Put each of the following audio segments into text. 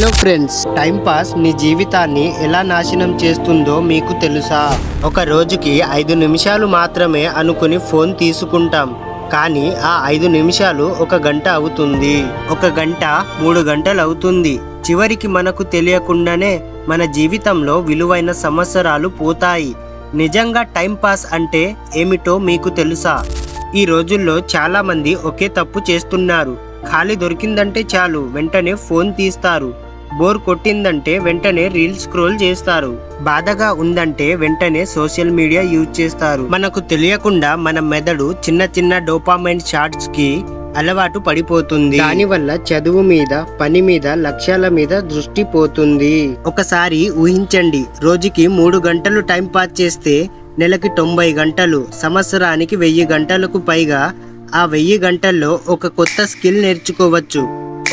Hello friends, time pass నీ జీవితాన్ని ఎలా నాశనం చేస్తుందో మీకు తెలుసా? ఒక రోజుకి 5 నిమిషాలు మాత్రమే అనుకుని ఫోన్ తీసుకుంటాం, కానీ ఆ 5 నిమిషాలు 1 గంట అవుతుంది. 1 గంట 3 గంటలు అవుతుంది. చివరికి మనకు తెలియకుండానే మన జీవితంలో విలువైన సంవత్సరాలు పోతాయి. నిజంగా టైం పాస్ అంటే ఏమిటో మీకు తెలుసా? ఈ రోజుల్లో చాలా మంది ఒకే తప్పు చేస్తున్నారు. ఖాళీ దొరికిందంటే చాలు వెంటనే ఫోన్ తీస్తారు. బోర్ కొట్టిందంటే వెంటనే రీల్స్ స్క్రోల్ చేస్తారు. బాధగా ఉందంటే వెంటనే సోషల్ మీడియా యూజ్ చేస్తారు. మనకు తెలియకుండా మన మెదడు చిన్న చిన్న డోపామైన్ షాట్స్ కి అలవాటు పడిపోతుంది. దానివల్ల చదువు మీద, పని మీద, లక్ష్యాల మీద దృష్టి పోతుంది. ఒకసారి ఊహించండి, రోజుకి 3 గంటలు టైం పాస్ చేస్తే నెలకి 90 గంటలు, సంవత్సరానికి 1000 గంటలకు పైగా. ఆ 1000 గంటల్లో ఒక కొత్త స్కిల్ నేర్చుకోవచ్చు,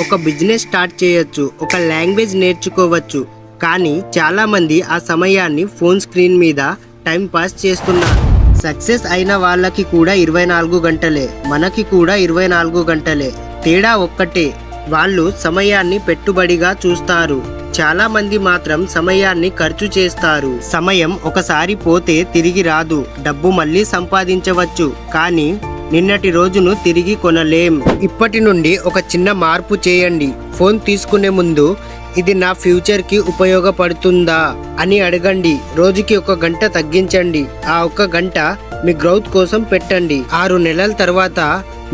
ఒక బిజినెస్ స్టార్ట్ చేయొచ్చు, ఒక లాంగ్వేజ్ నేర్చుకోవచ్చు. కానీ చాలా మంది ఆ సమయాన్ని ఫోన్ స్క్రీన్ మీద టైం పాస్ చేస్తున్నారు. సక్సెస్ అయిన వాళ్ళకి కూడా 24 గంటలే, మనకి కూడా 24 గంటలే. తేడా ఒక్కటే, వాళ్ళు సమయాన్ని పెట్టుబడిగా చూస్తారు. చాలా మంది మాత్రం సమయాన్ని ఖర్చు చేస్తారు. సమయం ఒకసారి పోతే తిరిగి రాదు. డబ్బు మళ్ళీ సంపాదించవచ్చు, కానీ నిన్నటి రోజును తిరిగి కొనలేం. ఇప్పటి నుండి ఒక చిన్న మార్పు చేయండి. ఫోన్ తీసుకునే ముందు ఇది నా ఫ్యూచర్కి ఉపయోగపడుతుందా అని అడగండి. రోజుకి 1 గంట తగ్గించండి. ఆ 1 గంట మీ గ్రోత్ కోసం పెట్టండి. 6 నెలల తర్వాత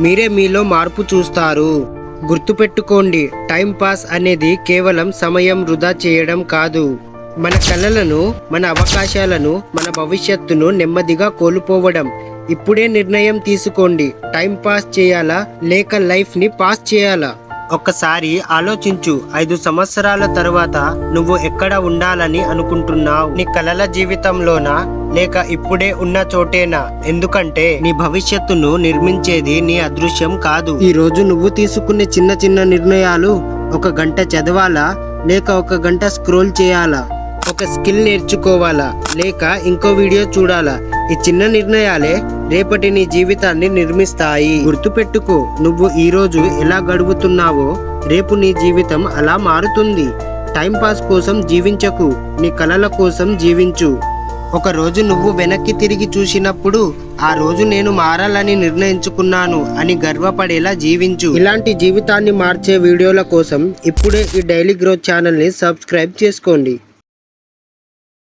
మీరే మీలో మార్పు చూస్తారు. గుర్తుపెట్టుకోండి, టైం పాస్ అనేది కేవలం సమయం వృధా చేయడం కాదు. మన కలలను, మన అవకాశాలను, మన భవిష్యత్తును నెమ్మదిగా కోల్పోవడం. ఇప్పుడే నిర్ణయం తీసుకోండి, టైం పాస్ చేయాలా లేక లైఫ్ ని పాస్ చేయాలా? ఒక్కసారి ఆలోచించు, 5 సంవత్సరాల తర్వాత నువ్వు ఎక్కడ ఉండాలని అనుకుంటున్నావు? నీ కలల జీవితంలోనా లేక ఇప్పుడే ఉన్న చోటేనా? ఎందుకంటే నీ భవిష్యత్తును నిర్మించేది నీ అదృశ్యం కాదు. ఈ రోజు నువ్వు తీసుకునే చిన్న చిన్న నిర్ణయాలు, 1 గంట చదవాలా లేక 1 గంట స్క్రోల్ చేయాలా, ఒక స్కిల్ నేర్చుకోవాలా లేక ఇంకో వీడియో చూడాలా, ఈ చిన్న నిర్ణయాలే రేపటి నీ జీవితాన్ని నిర్మిస్తాయి. గుర్తుపెట్టుకో, నువ్వు ఈ రోజు ఎలా గడుపుతున్నావో రేపు నీ జీవితం అలా మారుతుంది. టైం పాస్ కోసం జీవించకు, నీ కలల కోసం జీవించు. ఒక రోజు నువ్వు వెనక్కి తిరిగి చూసినప్పుడు, ఆ రోజు నేను మారాలని నిర్ణయించుకున్నాను అని గర్వపడేలా జీవించు. ఇలాంటి జీవితాన్ని మార్చే వీడియోల కోసం ఇప్పుడే ఈ డైలీ గ్రోత్ ఛానల్ని సబ్స్క్రైబ్ చేసుకోండి.